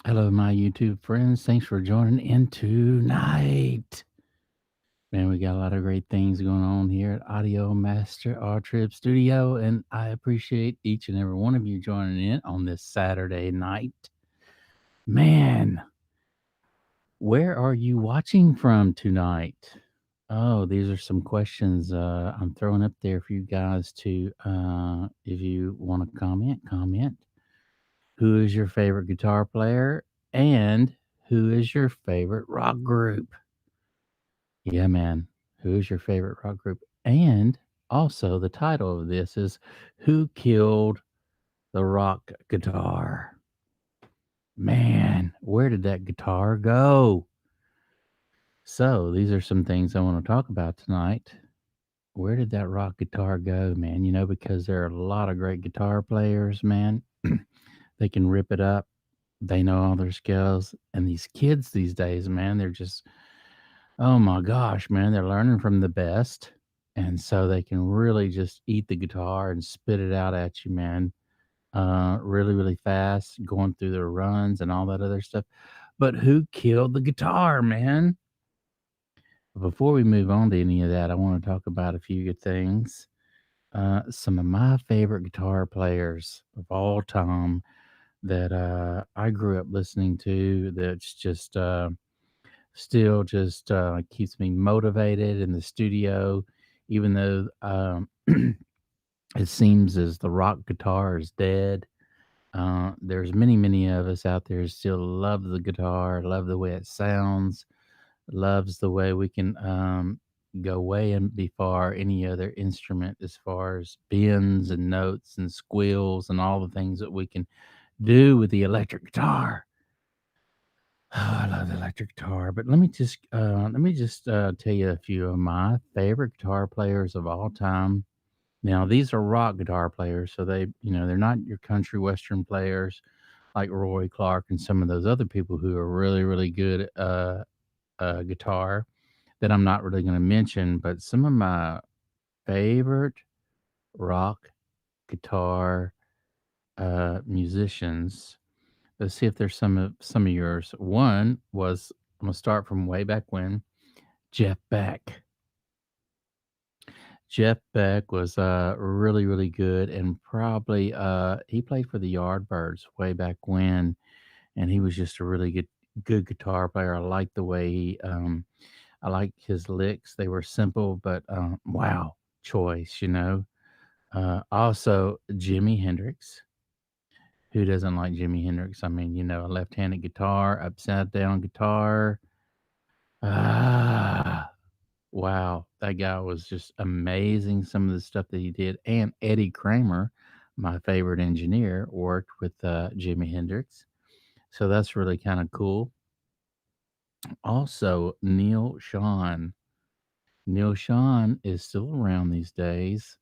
Hello, my YouTube friends. Thanks for joining in tonight. Man, we got a lot of great things going on here at Audio Master R Trip Studio, and I appreciate each and every one of you joining in on this Saturday night. Man, where are you watching from tonight? Oh, these are some questions I'm throwing up there for you guys to, if you want to comment. Who is your favorite guitar player? And who is your favorite rock group? Yeah, man. Who is your favorite rock group? And also, the title of this is Who Killed the Rock Guitar? Man, where did that guitar go? So, these are some things I want to talk about tonight. Where did that rock guitar go, man? Because there are a lot of great guitar players, man. They can rip it up. They know all their skills. And these kids these days, man, they're just, oh my gosh, man, they're learning from the best. And so they can really just eat the guitar and spit it out at you, man. Really, really fast, going through their runs and all that other stuff. But who killed the guitar, man? Before we move on to any of that, I want to talk about a few good things. Some of my favorite guitar players of all time that I grew up listening to, that's just still just keeps me motivated in the studio, even though it seems as the rock guitar is dead. There's many of us out there who still love the guitar, love the way it sounds, loves the way we can go way and be far any other instrument as far as bends and notes and squeals and all the things that we can do with the electric guitar. I love the electric guitar, but let me just tell you a few of my favorite guitar players of all time. Now, these are rock guitar players, so they're not your country western players like Roy Clark and some of those other people who are really, really good at guitar that I'm not really going to mention. But some of my favorite rock guitar musicians. Let's see if there's some of yours. One was, I'm gonna start from way back when. Jeff Beck. Jeff Beck was really, really good, and probably he played for the Yardbirds way back when, and he was just a really good guitar player. I like the way I like his licks. They were simple, but wow, choice. Also, Jimi Hendrix. Who doesn't like Jimi Hendrix? I mean, a left-handed guitar, upside down guitar. Ah, wow, that guy was just amazing. Some of the stuff that he did, and Eddie Kramer, my favorite engineer, worked with Jimi Hendrix, so that's really kind of cool. Also, Neil Shawn. Neil Shawn is still around these days.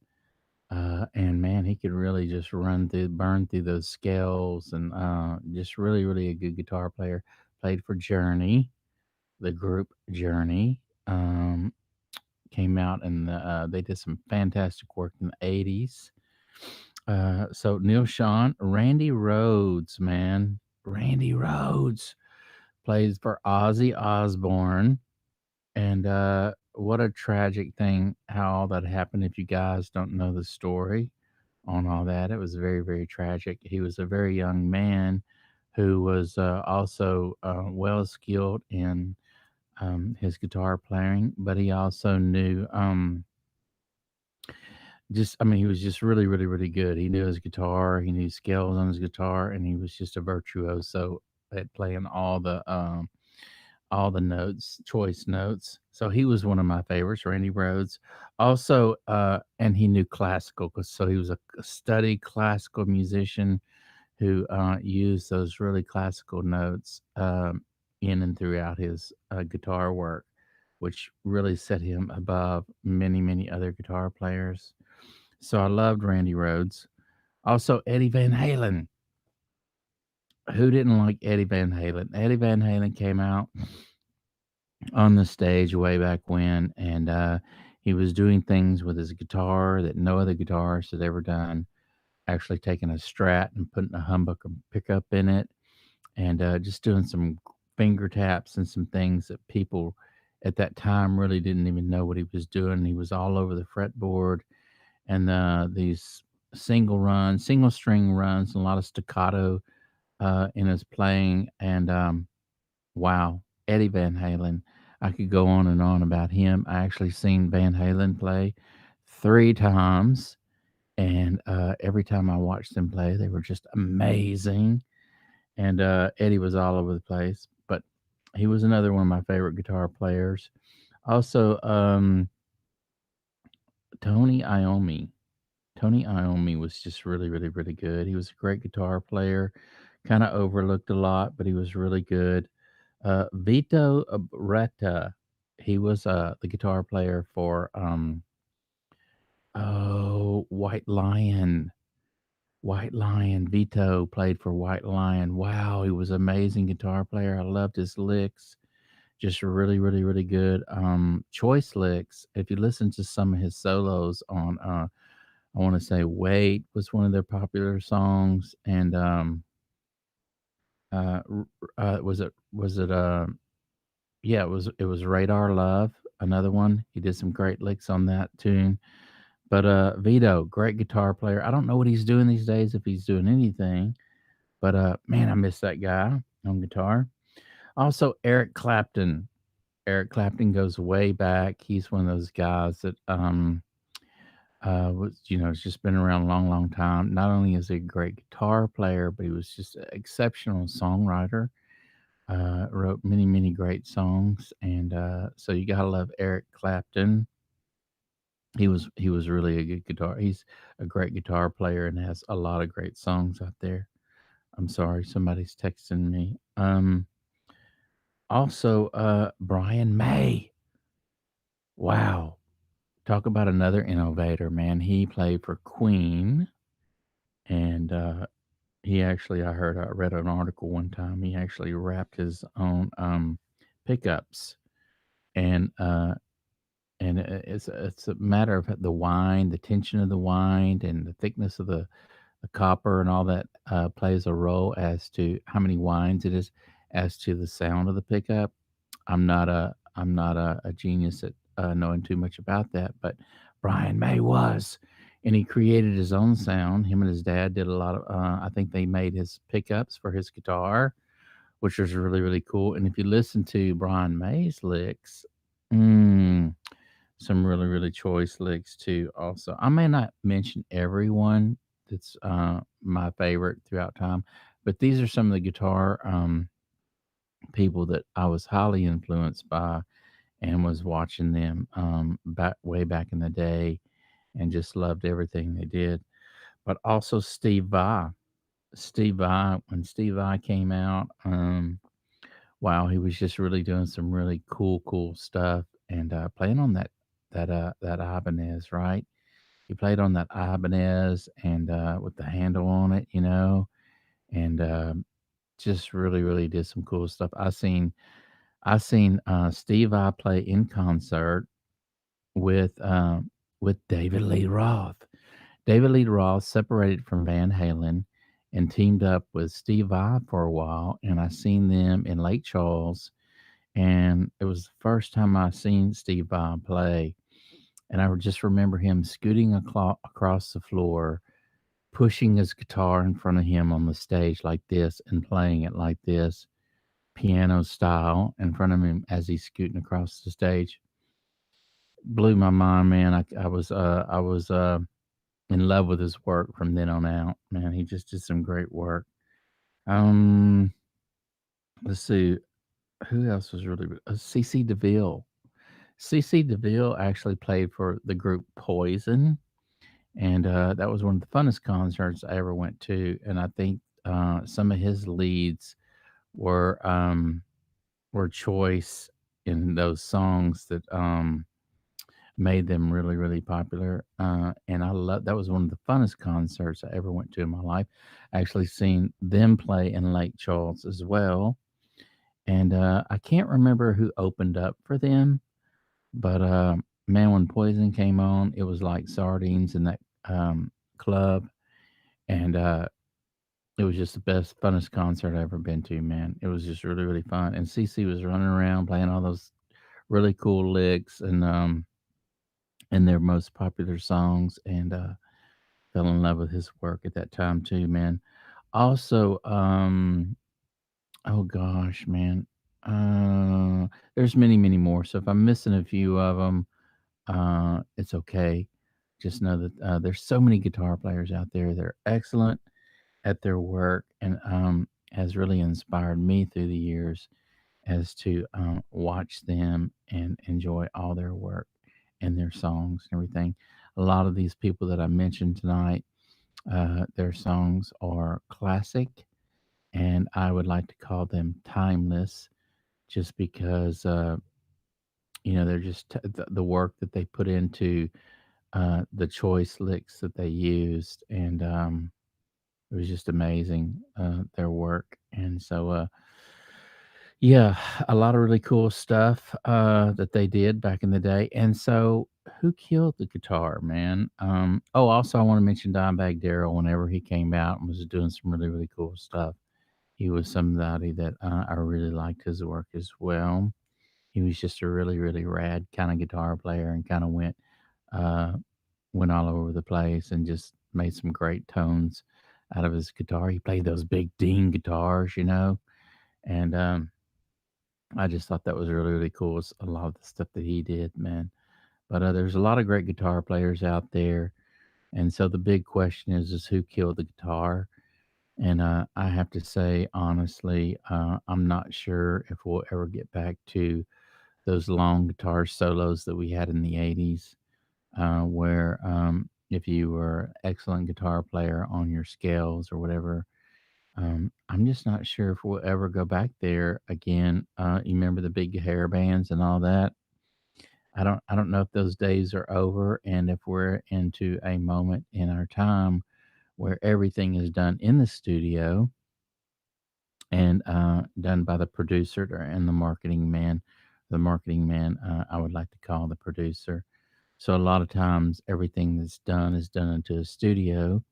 And man, he could really just burn through those scales, and just really, really a good guitar player. Played for Journey, the group Journey. Came out and they did some fantastic work in the 80s. So Neil Sean, Randy Rhodes, man. Randy Rhodes plays for Ozzy Osbourne. And what a tragic thing how all that happened. If you guys don't know the story on all that, it was very, very tragic. He was a very young man who was also well skilled in his guitar playing, but he also knew I mean, he was just really, really, really good. He knew his guitar, he knew scales on his guitar, and he was just a virtuoso at playing all the notes, choice notes. So he was one of my favorites, Randy Rhodes. Also, and he knew classical, so he was a studied classical musician who used those really classical notes in and throughout his guitar work, which really set him above many other guitar players. So I loved Randy Rhodes. Also, Eddie Van Halen. Who didn't like Eddie Van Halen? Eddie Van Halen came out on the stage way back when, and he was doing things with his guitar that no other guitarist had ever done. Actually, taking a Strat and putting a humbucker pickup in it, and just doing some finger taps and some things that people at that time really didn't even know what he was doing. He was all over the fretboard, and these single string runs, and a lot of staccato in his playing. And wow, Eddie Van Halen. I could go on and on about him. I actually seen Van Halen play 3 times, and every time I watched them play, they were just amazing. And Eddie was all over the place, but he was another one of my favorite guitar players. Also, Tony Iommi. Tony Iommi was just really, really, really good. He was a great guitar player, kind of overlooked a lot, but he was really good. Vito Beretta, he was the guitar player for White Lion. White Lion. Vito played for White Lion. Wow, he was an amazing guitar player. I loved his licks. Just really, really, really good. Choice licks. If you listen to some of his solos on, I want to say "Wait" was one of their popular songs, and was it yeah, it was Radar Love, another one. He did some great licks on that tune. But Vito, great guitar player. I don't know what he's doing these days, if he's doing anything. But man, I miss that guy on guitar. Also, Eric Clapton. Eric Clapton goes way back. He's one of those guys that was has just been around a long, long time. Not only is he a great guitar player, but he was just an exceptional songwriter. Wrote many, many great songs, and so you gotta love Eric Clapton. He was really a good guitar. He's a great guitar player and has a lot of great songs out there. I'm sorry, somebody's texting me. Also, Brian May. Wow, talk about another innovator, man. He played for Queen, and he actually, I read an article one time. He actually wrapped his own pickups, and it's a matter of the wind, the tension of the wind, and the thickness of the copper, and all that plays a role as to how many winds it is, as to the sound of the pickup. I'm not a genius at knowing too much about that, but Brian May was, and he created his own sound. Him and his dad did a lot of. I think they made his pickups for his guitar, which was really, really cool. And if you listen to Brian May's licks, mm, some really, really choice licks too. Also, I may not mention everyone that's my favorite throughout time, but these are some of the guitar people that I was highly influenced by, and was watching them back way back in the day, and just loved everything they did. But also Steve Vai. Steve Vai, when Steve Vai came out, wow, he was just really doing some really cool, cool stuff, and playing on that Ibanez, right? He played on that Ibanez, and with the handle on it, and just really, really did some cool stuff. I seen Steve Vai play in concert with David Lee Roth. David Lee Roth separated from Van Halen and teamed up with Steve Vai for a while, and I seen them in Lake Charles, and it was the first time I seen Steve Vai play, and I would just remember him scooting across the floor, pushing his guitar in front of him on the stage like this, and playing it like this, piano style, in front of him as he's scooting across the stage. Blew my mind, man. I was in love with his work from then on out. Man, he just did some great work. Um, let's see who else was really good. Cece Deville. Cece Deville actually played for the group Poison, and that was one of the funnest concerts I ever went to. And I think some of his leads were choice in those songs that made them really, really popular. And I love that was one of the funnest concerts I ever went to in my life. I actually seen them play in Lake Charles as well. And I can't remember who opened up for them, but man, when Poison came on, it was like sardines in that club. And it was just the best, funnest concert I ever been to, man. It was just really, really fun. And CC was running around playing all those really cool licks and their most popular songs, and fell in love with his work at that time too, man. Also, oh gosh, man, there's many, many more. So if I'm missing a few of them, it's okay. Just know that there's so many guitar players out there. They're excellent at their work, and has really inspired me through the years as to watch them and enjoy all their work and their songs and everything. A lot of these people that I mentioned tonight, their songs are classic, and I would like to call them timeless, just because they're just the work that they put into the choice licks that they used, and it was just amazing, their work. And so, yeah, a lot of really cool stuff that they did back in the day. And so, who killed the guitar, man? Oh, also, I want to mention Dimebag Darrell. Whenever he came out and was doing some really, really cool stuff, he was somebody that I really liked his work as well. He was just a really, really rad kind of guitar player, and kind of uh, went all over the place and just made some great tones out of his guitar. He played those big Dean guitars, and I just thought that was really, really cool. Was a lot of the stuff that he did, man. But there's a lot of great guitar players out there, and so the big question is who killed the guitar? And I have to say, honestly, I'm not sure if we'll ever get back to those long guitar solos that we had in the '80s, where if you were an excellent guitar player on your scales or whatever, I'm just not sure if we'll ever go back there again. You remember the big hair bands and all that? I don't know if those days are over, and if we're into a moment in our time where everything is done in the studio and done by the producer and the marketing man. The marketing man, I would like to call the producer. So a lot of times, everything that's done is done into a studio,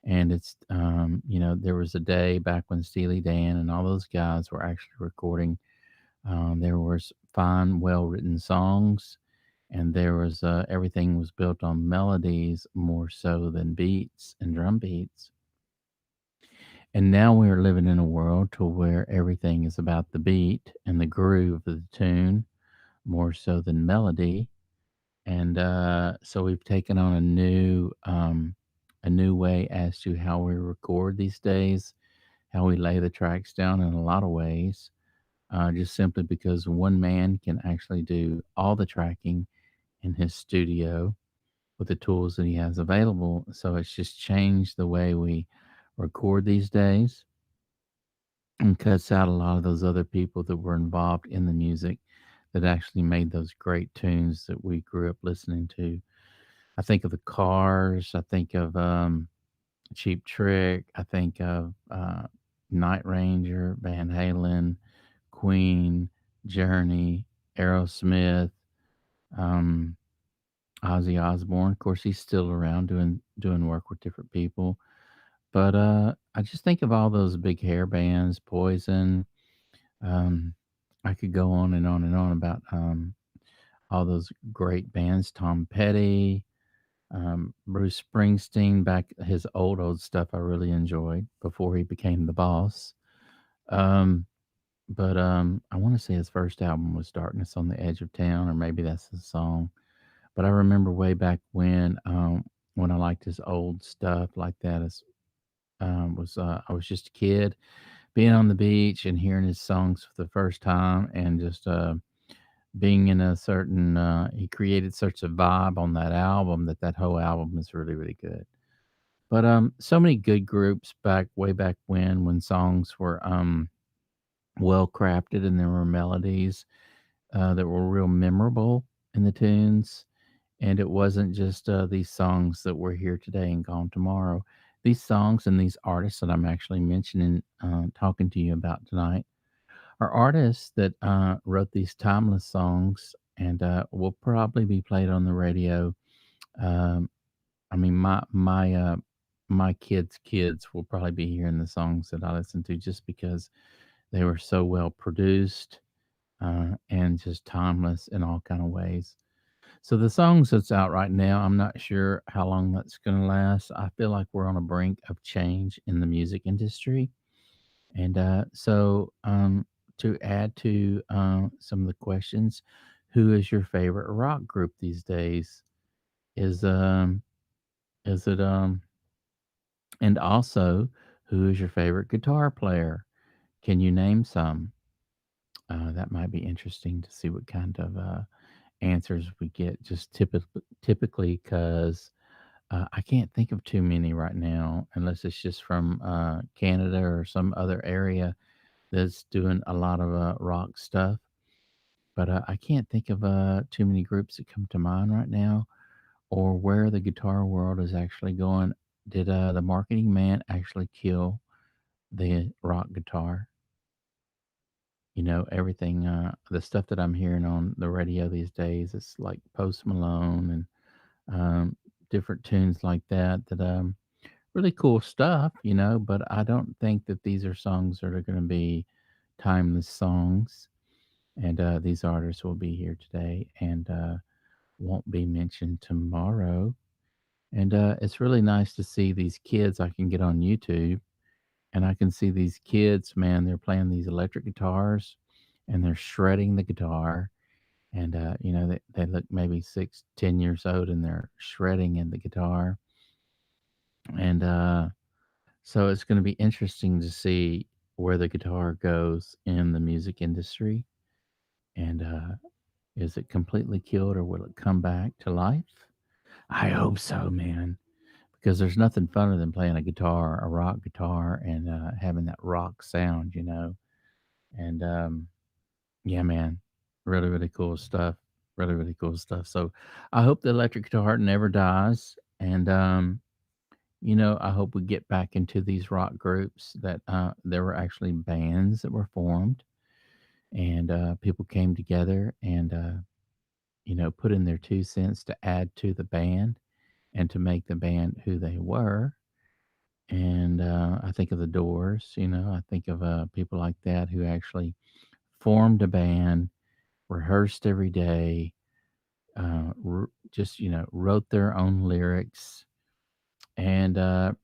and it's there was a day back when Steely Dan and all those guys were actually recording. There was fine, well written songs, and there was everything was built on melodies more so than beats and drum beats. And now we're living in a world to where everything is about the beat and the groove of the tune more so than melody. And so we've taken on a new way as to how we record these days, how we lay the tracks down in a lot of ways. Just simply because one man can actually do all the tracking in his studio with the tools that he has available. So it's just changed the way we record these days, and cuts out a lot of those other people that were involved in the music that actually made those great tunes that we grew up listening to. I think of the Cars. I think of Cheap Trick. I think of Night Ranger, Van Halen, Queen, Journey, Aerosmith, um, Ozzy Osbourne. Of course, he's still around doing work with different people. But I just think of all those big hair bands, Poison. Um, I could go on and on and on about all those great bands. Tom Petty, Bruce Springsteen, back his old stuff I really enjoyed before he became the boss. Um, but I want to say his first album was Darkness on the Edge of Town, or maybe that's the song. But I remember way back when I liked his old stuff like that. As was I was just a kid being on the beach and hearing his songs for the first time, and just being in a certain he created such a vibe on that album that whole album is really, really good. But so many good groups back way back when songs were well crafted, and there were melodies that were real memorable in the tunes, and it wasn't just these songs that were here today and gone tomorrow. These songs and these artists that I'm actually mentioning, talking to you about tonight, are artists that wrote these timeless songs, and will probably be played on the radio. Um, I mean, my kids will probably be hearing the songs that I listen to just because they were so well produced and just timeless in all kind of ways. So the songs that's out right now, I'm not sure how long that's going to last. I feel like we're on a brink of change in the music industry, and to add to some of the questions, who is your favorite rock group these days? Is is it and also, who is your favorite guitar player? Can you name some? That might be interesting to see what kind of answers we get. Just typically, because I can't think of too many right now, unless it's just from Canada or some other area that's doing a lot of rock stuff. But I can't think of too many groups that come to mind right now, or where the guitar world is actually going. Did the marketing man actually kill the rock guitar? Everything, the stuff that I'm hearing on the radio these days, it's like Post Malone and different tunes like that. Really cool stuff, but I don't think that these are songs that are going to be timeless songs. And these artists will be here today and won't be mentioned tomorrow. And it's really nice to see these kids. I can get on YouTube and I can see these kids, man, they're playing these electric guitars and they're shredding the guitar. And, they look maybe 6, 10 years old and they're shredding in the guitar. And so it's going to be interesting to see where the guitar goes in the music industry. And is it completely killed or will it come back to life? I hope so, man, because there's nothing funner than playing a guitar, a rock guitar, and having that rock sound. And yeah, man, really, really cool stuff. Really, really cool stuff. So I hope the electric guitar never dies. And, I hope we get back into these rock groups that there were actually bands that were formed and people came together and, put in their 2 cents to add to the band and to make the band who they were. And I think of the Doors, I think of people like that who actually formed a band, rehearsed every day, just, wrote their own lyrics and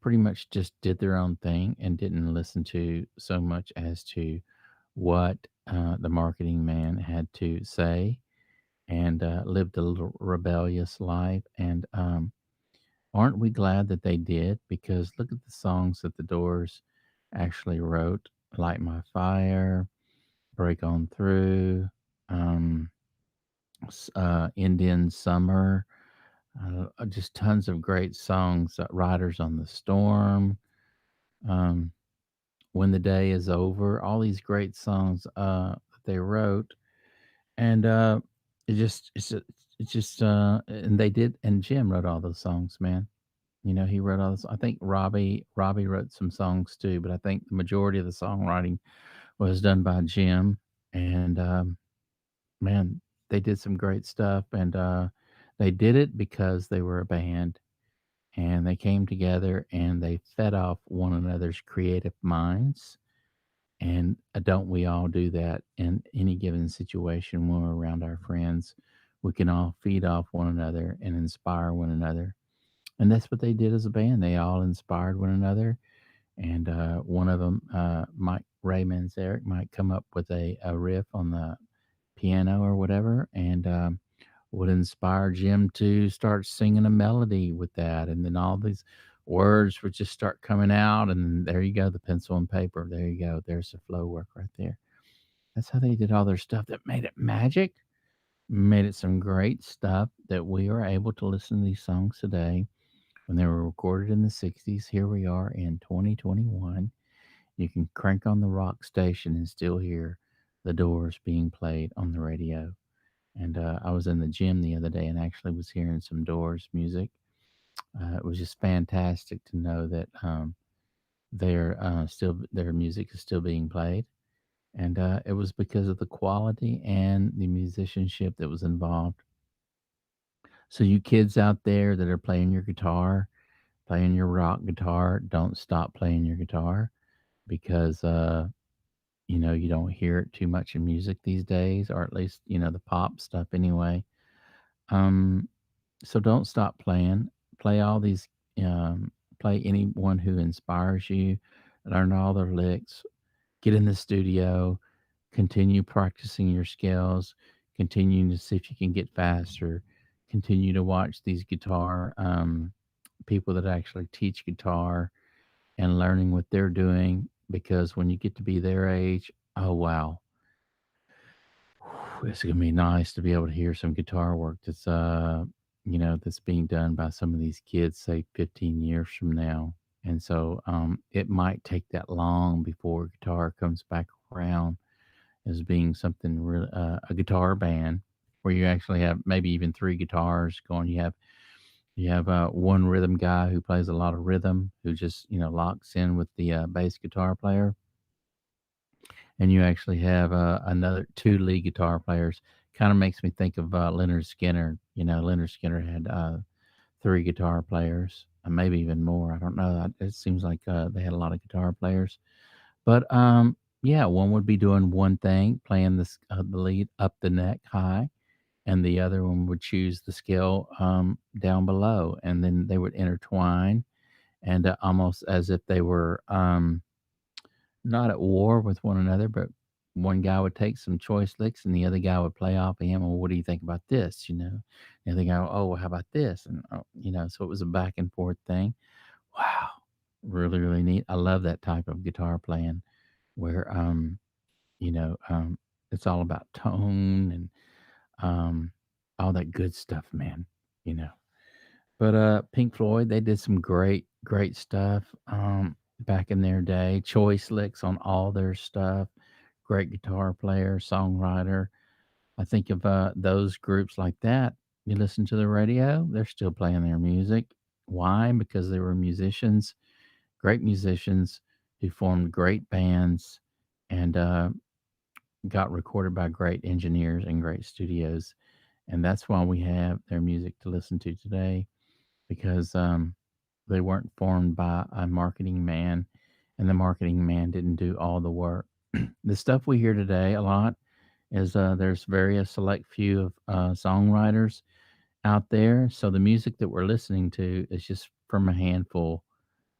pretty much just did their own thing and didn't listen to so much as to what the marketing man had to say and lived a little rebellious life. And aren't we glad that they did? Because look at the songs that the Doors actually wrote: Light My Fire, Break On Through, um, Indian Summer, just tons of great songs. Riders on the Storm, um, When the Day Is Over, all these great songs that they wrote. And it's just, and they did, and Jim wrote all those songs, man. He wrote all this. I think Robbie wrote some songs too, but I think the majority of the songwriting was done by Jim. And man, they did some great stuff, and they did it because they were a band, and they came together and they fed off one another's creative minds. And don't we all do that in any given situation when we're around our friends? We can all feed off one another and inspire one another. And that's what they did as a band. They all inspired one another. And one of them, Mike Ray Manzarek, might come up with a riff on the piano or whatever, and would inspire Jim to start singing a melody with that. And then all these words would just start coming out. And there you go, the pencil and paper. There you go. There's the flow work right there. That's how they did all their stuff that made it magic, made it some great stuff that we are able to listen to these songs today when they were recorded in the 60s. Here we are in 2021. You can crank on the rock station and still hear the Doors being played on the radio. And I was in the gym the other day and actually was hearing some Doors music. It was just fantastic to know that their music is still being played, and it was because of the quality and the musicianship that was involved. So you kids out there that are playing your guitar, playing your rock guitar, don't stop playing your guitar because you don't hear it too much in music these days, or at least the pop stuff anyway. Um, so don't stop playing. Play all these. Um, Play anyone who inspires you. Learn all their licks. Get in the studio. Continue practicing your skills. Continue to see if you can get faster. Continue to watch these guitar people that actually teach guitar and learning what they're doing, because when you get to be their age, oh wow, it's gonna be nice to be able to hear some guitar work that's being done by some of these kids, say 15 years from now. And so it might take that long before guitar comes back around as being something real, a guitar band where you actually have maybe even three guitars going. You have one rhythm guy who plays a lot of rhythm, who just locks in with the bass guitar player, and you actually have another two lead guitar players. Kind of makes me think of Leonard Skinner. Leonard Skinner had three guitar players, maybe even more. I don't know. It seems like they had a lot of guitar players. But yeah, one would be doing one thing, playing the lead up the neck high, and the other one would choose the scale down below, and then they would intertwine, and almost as if they were not at war with one another, but one guy would take some choice licks and the other guy would play off of him. Well, what do you think about this? And the guy, oh, well, how about this? And, so it was a back and forth thing. Wow. Really, really neat. I love that type of guitar playing where, you know, um, it's all about tone and um, all that good stuff, man. You know, but Pink Floyd, they did some great, great stuff back in their day. Choice licks on all their stuff. Great guitar player, songwriter. I think of those groups like that. You listen to the radio, they're still playing their music. Why? Because they were musicians, great musicians who formed great bands and got recorded by great engineers and great studios. And that's why we have their music to listen to today, because they weren't formed by a marketing man, and the marketing man didn't do all the work. The stuff we hear today a lot is there's various select few of songwriters out there. So the music that we're listening to is just from a handful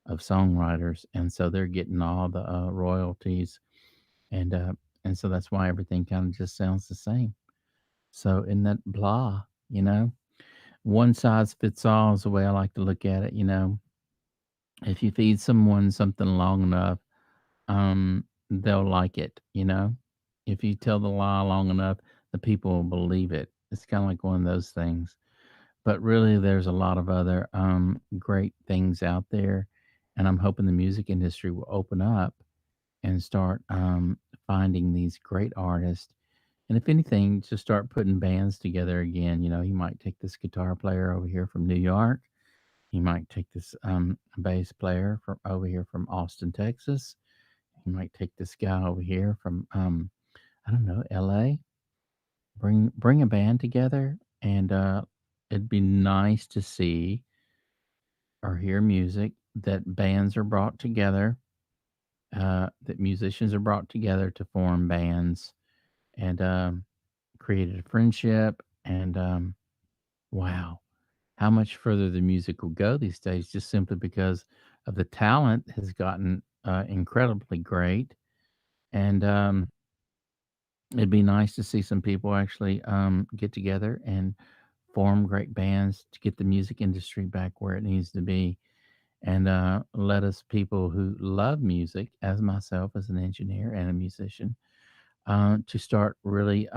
of songwriters, and so they're getting all the royalties, and uh, and so that's why everything kind of just sounds the same. So in that blah, one size fits all is the way I like to look at it. If you feed someone something long enough, they'll like it. If you tell the lie long enough, the people will believe it. It's kind of like one of those things. But really, there's a lot of other great things out there, and I'm hoping the music industry will open up and start finding these great artists. And if anything, just start putting bands together again. You might take this guitar player over here from New York. You might take this bass player from over here from Austin, Texas. You might take this guy over here from I don't know, LA. Bring a band together, and it'd be nice to see or hear music that bands are brought together, that musicians are brought together to form bands, and created a friendship. And wow, how much further the music will go these days, just simply because of the talent has gotten incredibly great. And it'd be nice to see some people actually get together and form great bands to get the music industry back where it needs to be. And let us people who love music, as myself, as an engineer and a musician, to start really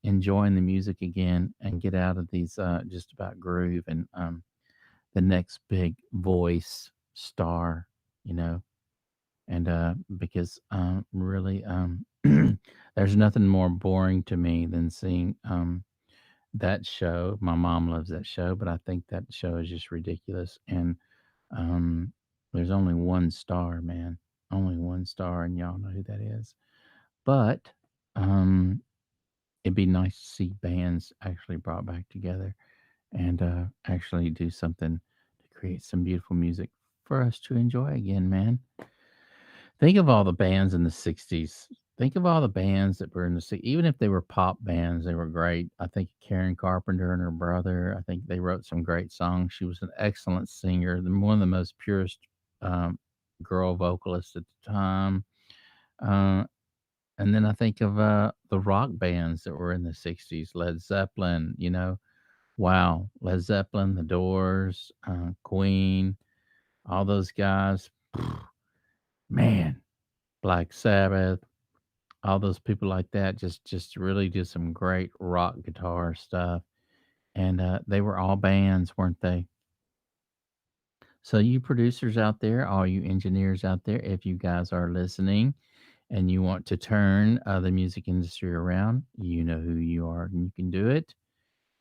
enjoying the music again and get out of these just about groove and the next big voice star, you know. And because really, there's nothing more boring to me than seeing that show. My mom loves that show, but I think that show is just ridiculous. And um, there's only one star, man. Only one star, and y'all know who that is. But um, it'd be nice to see bands actually brought back together and actually do something to create some beautiful music for us to enjoy again, man. Think of all the bands in the 60s. Think of all the bands that were in the even if they were pop bands, they were great. I think Karen Carpenter and her brother, I think they wrote some great songs. She was an excellent singer, one of the most purest um, girl vocalists at the time. Uh, and then I think of the rock bands that were in the 60s, Led Zeppelin, wow, Led Zeppelin, The Doors, Queen, all those guys. Man, Black Sabbath, all those people like that just really did some great rock guitar stuff, and they were all bands, weren't they? So you producers out there, all you engineers out there, if you guys are listening and you want to turn the music industry around, you know who you are and you can do it.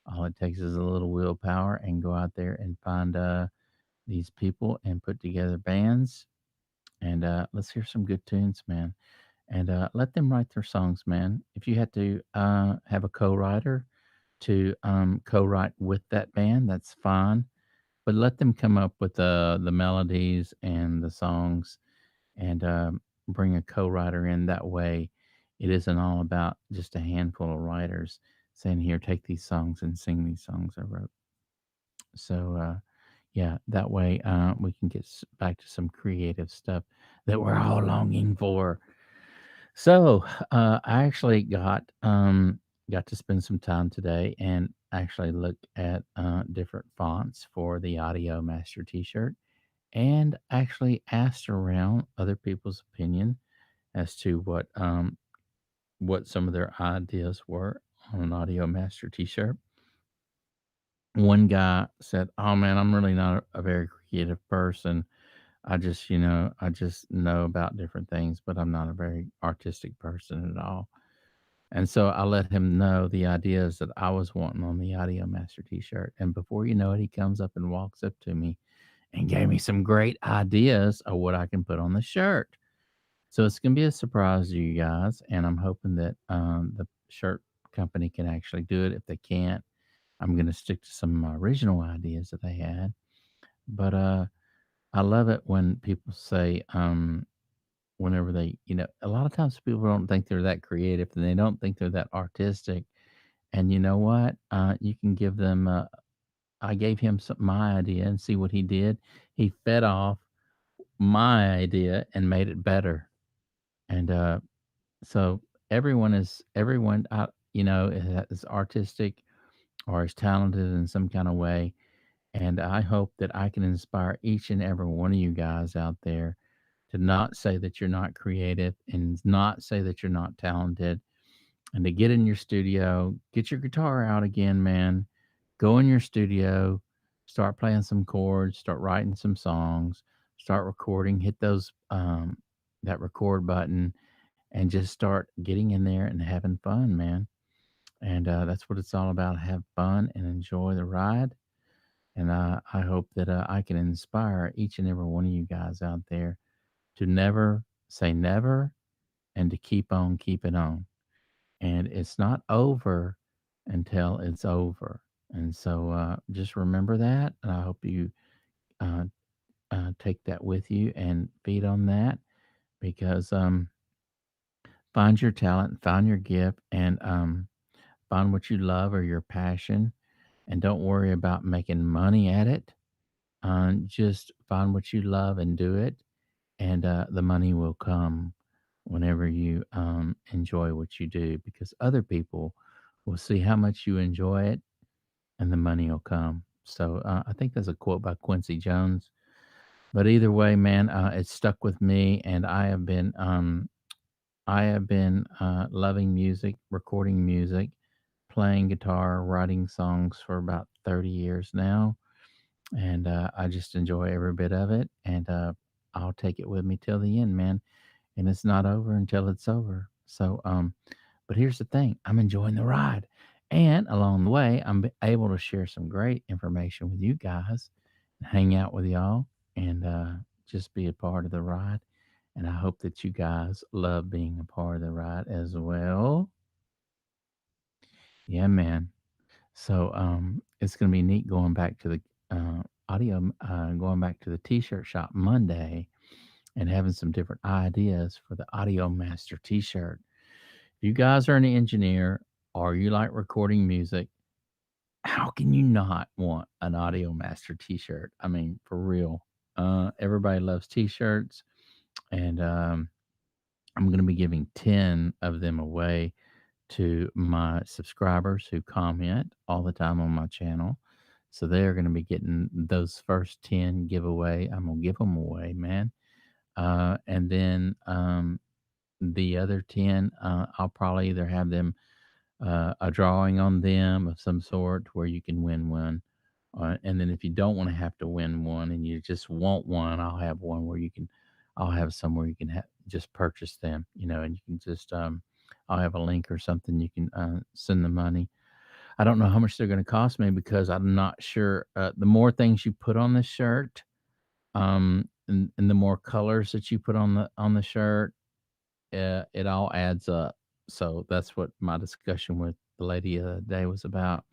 All it takes is a little willpower and go out there and find these people and put together bands, and let's hear some good tunes, man. And let them write their songs, man. If you had to have a co-writer to co-write with that band, that's fine. But let them come up with the melodies and the songs, and bring a co-writer in. That way, it isn't all about just a handful of writers saying, "Here, take these songs and sing these songs I wrote." So, yeah, that way we can get back to some creative stuff that we're all longing for. So, I actually got to spend some time today and actually look at different fonts for the Audio Master T-shirt, and actually asked around other people's opinion as to what some of their ideas were on an Audio Master T-shirt. One guy said, "Oh man, I'm really not a very creative person. I just know about different things, but I'm not a very artistic person at all." And so I let him know the ideas that I was wanting on the Audio Master T-shirt. And before you know it, he comes up and walks up to me and gave me some great ideas of what I can put on the shirt. So it's going to be a surprise to you guys. And I'm hoping that the shirt company can actually do it. If they can't, I'm going to stick to some of my original ideas that I had. But I love it when people say, whenever they, a lot of times people don't think they're that creative and they don't think they're that artistic. And you know what? You can give them. I gave him my idea and see what he did. He fed off my idea and made it better. And so everyone. Is artistic or is talented in some kind of way. And I hope that I can inspire each and every one of you guys out there to not say that you're not creative and not say that you're not talented, and to get in your studio, get your guitar out again, man. Go in your studio, start playing some chords, start writing some songs, start recording, hit that record button, and just start getting in there and having fun, man. And that's what it's all about. Have fun and enjoy the ride. And I hope that I can inspire each and every one of you guys out there to never say never and to keep on keeping on. And it's not over until it's over. And so just remember that. And I hope you uh, take that with you and feed on that, because find your talent, find your gift, and find what you love or your passion. And don't worry about making money at it. Just find what you love and do it, and the money will come whenever you enjoy what you do, because other people will see how much you enjoy it, and the money will come. So I think that's a quote by Quincy Jones. But either way, man, it stuck with me, and I have been loving music, recording music, playing guitar, writing songs for about 30 years now, and I just enjoy every bit of it, and I'll take it with me till the end, man. And it's not over until it's over. So, but here's the thing: I'm enjoying the ride, and along the way, able to share some great information with you guys, and hang out with y'all, and just be a part of the ride. And I hope that you guys love being a part of the ride as well. Yeah, man. So it's gonna be neat going back to the going back to the t-shirt shop Monday and having some different ideas for the Audio Master t-shirt. If you guys are an engineer or you like recording music, how can you not want an Audio Master t-shirt? I mean, for real. Everybody loves t-shirts, and I'm going to be giving 10 of them away to my subscribers who comment all the time on my channel. So they're going to be getting those first 10 giveaway. I'm going to give them away, man. And then the other 10, I'll probably either have them a drawing on them of some sort where you can win one. And then if you don't want to have to win one and you just want one, I'll have one where I'll have somewhere you can just purchase them, and you can just, I'll have a link or something. You can send the money. I don't know how much they're going to cost me because I'm not sure. The more things you put on the shirt, and the more colors that you put on the shirt, it all adds up. So that's what my discussion with the lady the other day was about.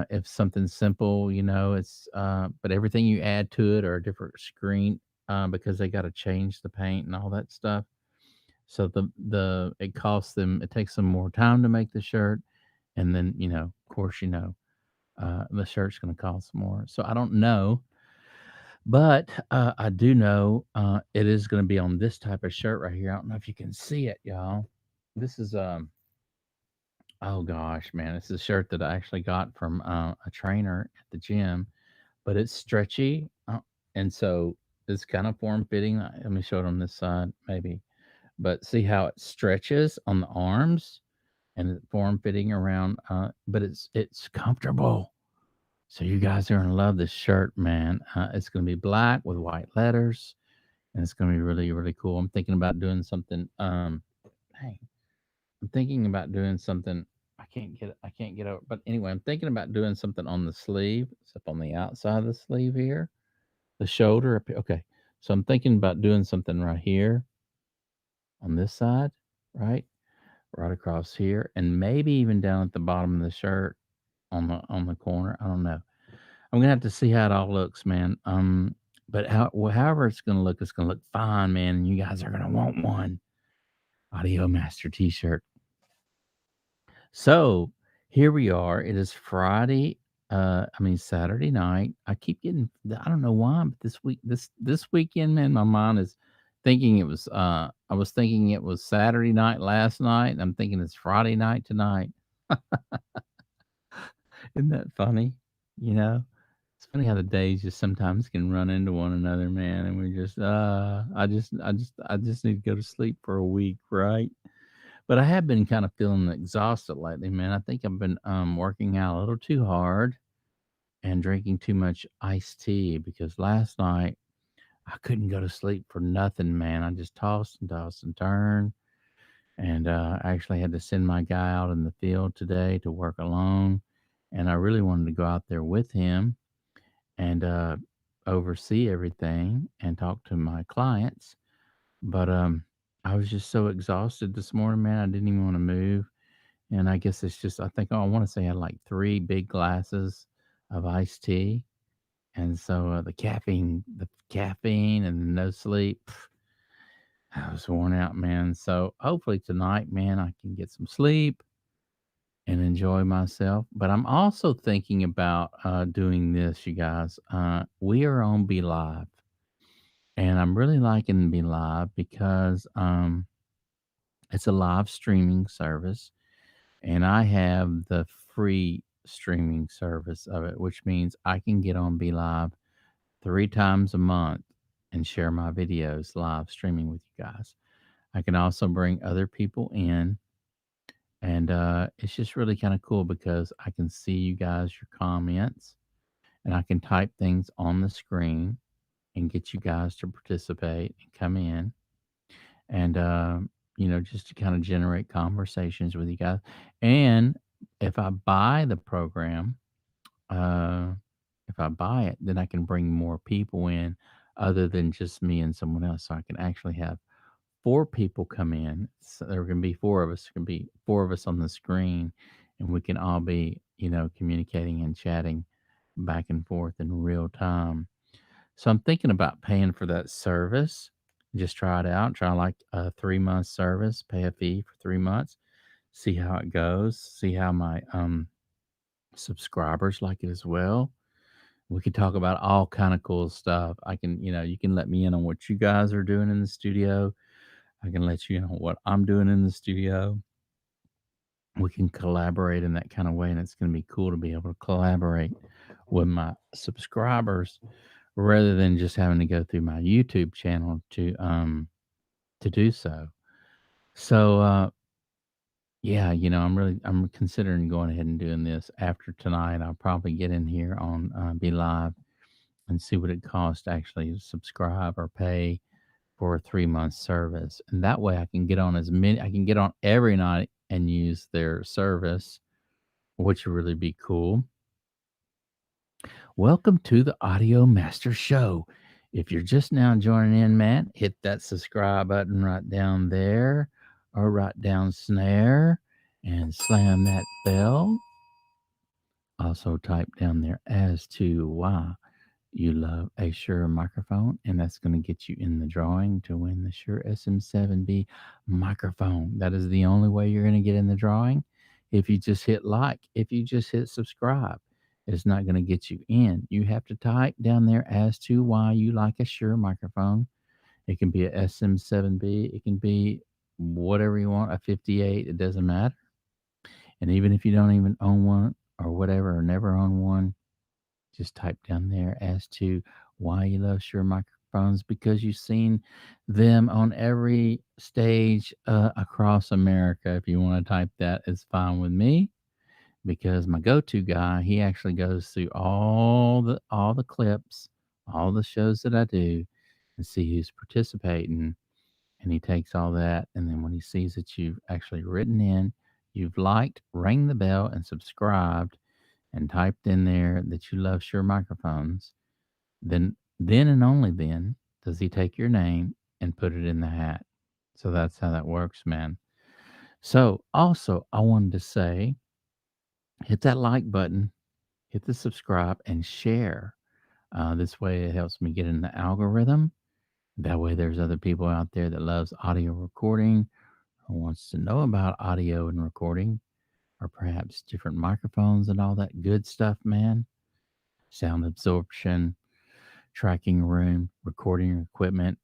If something's simple, but everything you add to it or a different screen, because they got to change the paint and all that stuff. So it costs them, it takes them more time to make the shirt. And then, of course, the shirt's going to cost more. So I don't know, but I do know it is going to be on this type of shirt right here. I don't know if you can see it, y'all. This is oh gosh, man, this is a shirt that I actually got from a trainer at the gym, but it's stretchy, and so it's kind of form fitting. Let me show it on this side, maybe. But see how it stretches on the arms and it's form fitting around, but it's comfortable. So you guys are gonna love this shirt, man. It's gonna be black with white letters, and it's gonna be really, really cool. I'm thinking about doing something. Dang, I'm thinking about doing something. I can't get over. But anyway, I'm thinking about doing something on the sleeve. It's up on the outside of the sleeve here, the shoulder up here. Okay, so I'm thinking about doing something right here on this side, right, right across here, and maybe even down at the bottom of the shirt on the corner. I don't know. I'm gonna have to see how it all looks, man. But however it's gonna look, it's gonna look fine, man. And you guys are gonna want one Audio Master T-shirt. So here we are. It is Friday. Saturday night. I keep getting. I don't know why, but this weekend, man, my mind is thinking it was. I was thinking it was Saturday night last night, and I'm thinking it's Friday night tonight. Isn't that funny? You know, it's funny how the days just sometimes can run into one another, man. And we just, I just need to go to sleep for a week, right? But I have been kind of feeling exhausted lately, man. I think I've been working out a little too hard and drinking too much iced tea because last night I couldn't go to sleep for nothing, man. I just tossed and turned. And I actually had to send my guy out in the field today to work alone. And I really wanted to go out there with him and oversee everything and talk to my clients. But I was just so exhausted this morning, man. I didn't even want to move. And I guess it's just, I think, I want to say I had like 3 big glasses of iced tea. And so the caffeine and the no sleep, I was worn out, man. So hopefully tonight, man, I can get some sleep and enjoy myself. But I'm also thinking about doing this, you guys. We are on Be Live, and I'm really liking Be Live because it's a live streaming service, and I have the free streaming service of it, which means I can get on Be Live 3 times a month and share my videos live streaming with you guys. I can also bring other people in. And it's just really kind of cool because I can see you guys, your comments, and I can type things on the screen and get you guys to participate and come in and, just to kind of generate conversations with you guys. And if I buy the program, uh, if I buy it, then I can bring more people in other than just me and someone else. So I can actually have 4 people come in. So there can be 4 of us. There can be 4 of us on the screen, and we can all be, communicating and chatting back and forth in real time. So I'm thinking about paying for that service. Just try it out. Try like a 3 month service, pay a fee for 3 months, see how it goes, see how my subscribers like it as well. We could talk about all kind of cool stuff. I can, you can let me in on what you guys are doing in the studio. I can let you know what I'm doing in the studio. We can collaborate in that kind of way, and it's going to be cool to be able to collaborate with my subscribers rather than just having to go through my YouTube channel to do so. So yeah, I'm considering going ahead and doing this after tonight. I'll probably get in here on Be Live and see what it costs to actually subscribe or pay for a 3 month service. And that way I can get on every night and use their service, which would really be cool. Welcome to the Audio Master Show. If you're just now joining in, man, hit that subscribe button right down there or right down snare and slam that bell. Also type down there as to why you love a Shure microphone, and that's going to get you in the drawing to win the Shure SM7B microphone. That is the only way you're going to get in the drawing. If you just hit like, if you just hit subscribe, it's not going to get you in. You have to type down there as to why you like a Shure microphone. It can be a SM7B, it can be whatever you want, a 58, it doesn't matter. And even if you don't even own one or whatever, or never own one, just type down there as to why you love Shure microphones, because you've seen them on every stage across America. If you want to type that, it's fine with me, because my go-to guy, he actually goes through all the clips, all the shows that I do, and see who's participating. And he takes all that, and then when he sees that you've actually written in, you've liked, rang the bell, and subscribed, and typed in there that you love Shure microphones, then and only then does he take your name and put it in the hat. So that's how that works, man. So also, I wanted to say, hit that like button, hit the subscribe, and share. This way, it helps me get in the algorithm. That way, there's other people out there that loves audio recording, who wants to know about audio and recording, or perhaps different microphones and all that good stuff, man. Sound absorption, tracking room, recording equipment,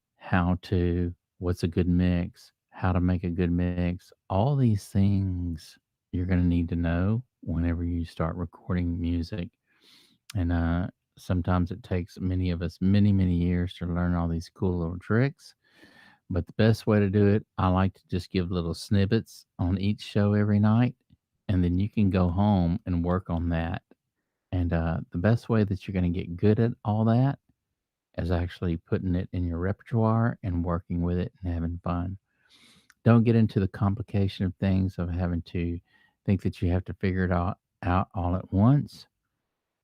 what's a good mix, how to make a good mix. All these things you're going to need to know whenever you start recording music. And sometimes it takes many of us many, many years to learn all these cool little tricks. But the best way to do it, I like to just give little snippets on each show every night. And then you can go home and work on that. And the best way that you're going to get good at all that as actually putting it in your repertoire and working with it and having fun. Don't get into the complication of things of having to think that you have to figure it out all at once.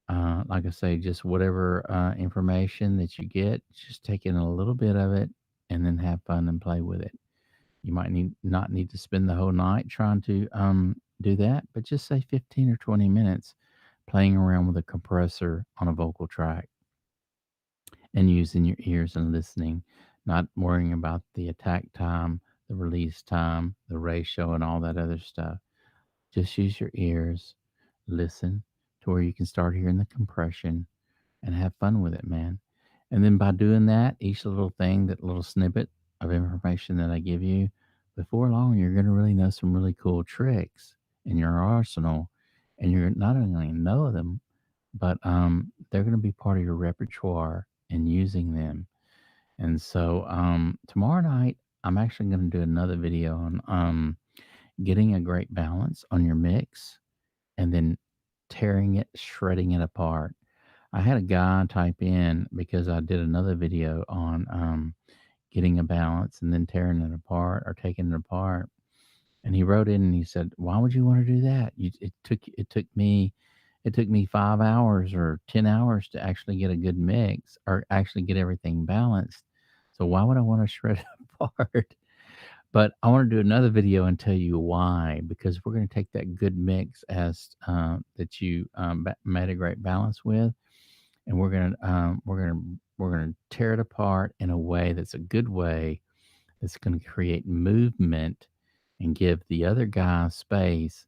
Like I say, just whatever information that you get, just take in a little bit of it and then have fun and play with it. You might not need to spend the whole night trying to do that, but just say 15 or 20 minutes playing around with a compressor on a vocal track and using your ears and listening, not worrying about the attack time, the release time, the ratio, and all that other stuff. Just use your ears, listen to where you can start hearing the compression and have fun with it, man. And then by doing that, each little thing, that little snippet of information that I give you, before long, you're going to really know some really cool tricks in your arsenal. And you're not only going to know them, but they're going to be part of your repertoire and using them. And so tomorrow night, I'm actually going to do another video on getting a great balance on your mix and then tearing it, shredding it apart. I had a guy type in because I did another video on getting a balance and then tearing it apart or taking it apart. And he wrote in and he said, "Why would you want to do that? It took me 5 hours or 10 hours to actually get a good mix or actually get everything balanced. So why would I want to shred it apart?" But I want to do another video and tell you why, because we're going to take that good mix as that you made a great balance with. and we're gonna tear it apart in a way that's a good way, that's going to create movement and give the other guy space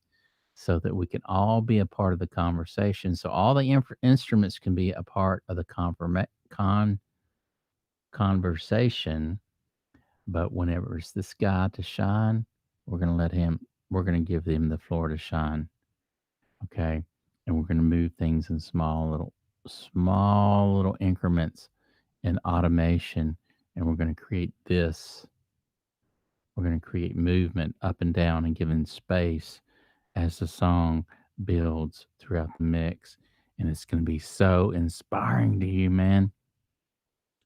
so that we can all be a part of the conversation. So all the instruments can be a part of the conversation. But whenever it's this guy to shine, we're going to let him, we're going to give him the floor to shine. Okay. And we're going to move things in small little increments in automation. And we're going to create this. We're going to create movement up and down and giving space as the song builds throughout the mix. And it's going to be so inspiring to you, man.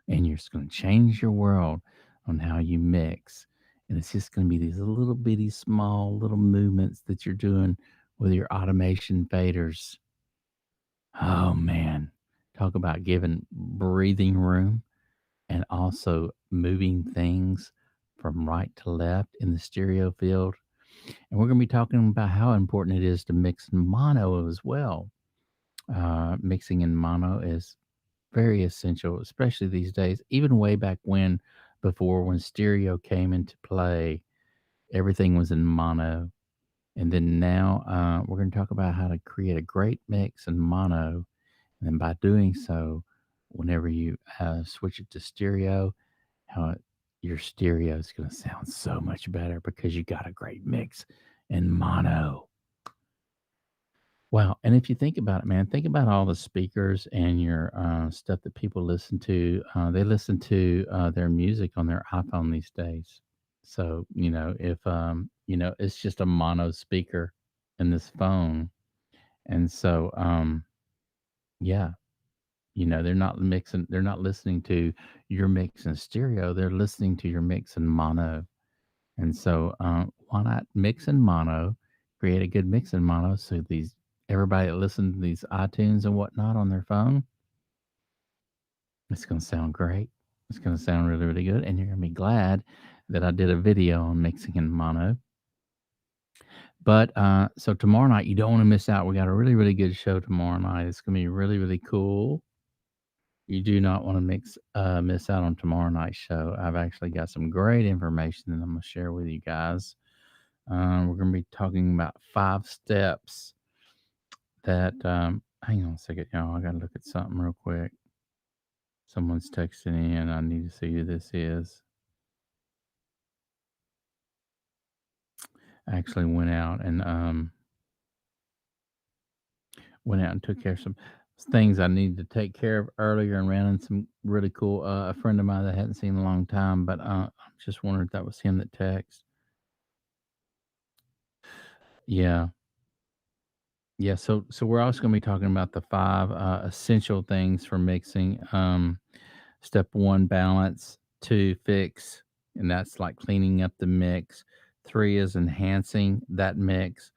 And you're just going to change your world on how you mix. And it's just going to be these little bitty, small little movements that you're doing with your automation faders. Oh, man. Talk about giving breathing room and also moving things from right to left in the stereo field. And we're going to be talking about how important it is to mix in mono as well. Mixing in mono is very essential, especially these days. Even way back when, before when stereo came into play, everything was in mono. And then now we're going to talk about how to create a great mix in mono. And then by doing so, whenever you switch it to stereo, how your stereo is going to sound so much better because you got a great mix in mono. Wow. And if you think about it, man, think about all the speakers and your stuff that people listen to. They listen to their music on their iPhone these days. So, if, it's just a mono speaker in this phone. And so, yeah, they're not listening to your mix in stereo. They're listening to your mix in mono. And so, why not mix in mono, create a good mix in mono so these everybody that listens to these iTunes and whatnot on their phone, it's going to sound great. It's going to sound really, really good. And you're going to be glad that I did a video on mixing in mono. But so tomorrow night, you don't want to miss out. We got a really, really good show tomorrow night. It's going to be really, really cool. You do not want to miss out on tomorrow night's show. I've actually got some great information that I'm going to share with you guys. We're going to be talking about 5 steps that, hang on a second, y'all. I got to look at something real quick. Someone's texting in. I need to see who this is. I actually went out and took care of some things I needed to take care of earlier and ran into some really cool, a friend of mine that I hadn't seen in a long time, but I just wondered if that was him that texted. Yeah. Yeah, so we're also going to be talking about the 5 essential things for mixing. Step 1, balance. 2, fix, and that's like cleaning up the mix. 3 is enhancing that mix.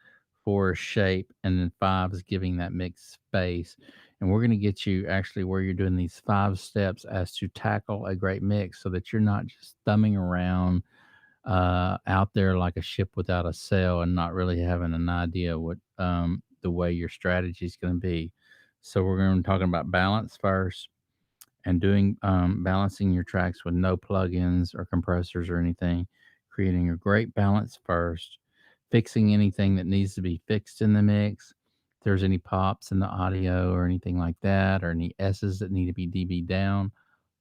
4 is shape, and then 5 is giving that mix space. And we're going to get you actually where you're doing these 5 steps as to tackle a great mix, so that you're not just thumbing around out there like a ship without a sail and not really having an idea what the way your strategy is going to be. So we're going to be talking about balance first and doing balancing your tracks with no plugins or compressors or anything, creating a great balance first, fixing anything that needs to be fixed in the mix. If there's any pops in the audio or anything like that, or any S's that need to be dB down,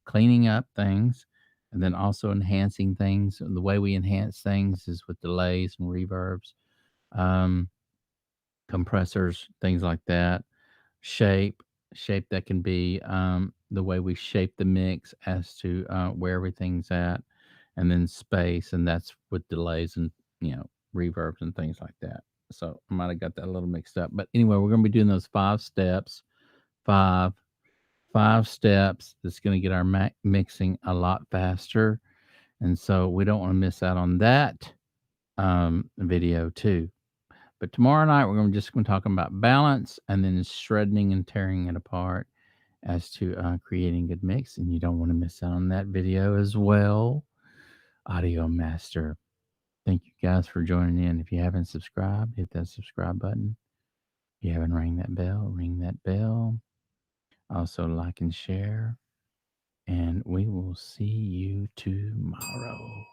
cleaning up things, and then also enhancing things. The way we enhance things is with delays and reverbs, um, compressors, things like that. Shape, shape that can be the way we shape the mix as to where everything's at, and then space, and that's with delays and reverbs and things like that. So I might have got that a little mixed up, but anyway, we're going to be doing those 5 steps, five 5 steps that's going to get our mixing a lot faster. And so we don't want to miss out on that video too. But tomorrow night, just going to talk about balance and then shredding and tearing it apart as to creating good mix. And you don't want to miss out on that video as well. Audio Master. Thank you guys for joining in. If you haven't subscribed, hit that subscribe button. If you haven't ring that bell, ring that bell. Also, like and share. And we will see you tomorrow.